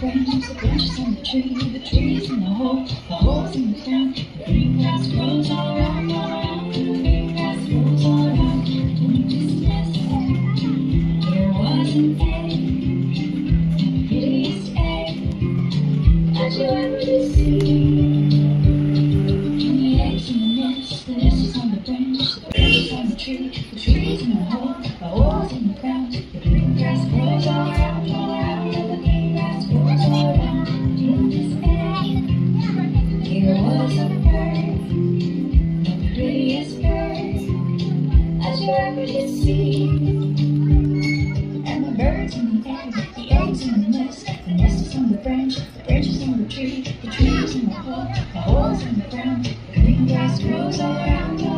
branches, the branches on the trees in the holes in the ground. The green grass grows all around, the green grass grows all around. In this nest, there was an egg, the prettiest egg that you ever did see. And the eggs in the nest is on the branch, the branches on the trees in the holes in the ground. The green grass grows all around, and the green grass grows all around. In this egg, there was a bird, the prettiest bird that you ever did see. And the birds in the air, the eggs in the nest is on the branches on the trees in the holes in the ground. The green grass grows all around.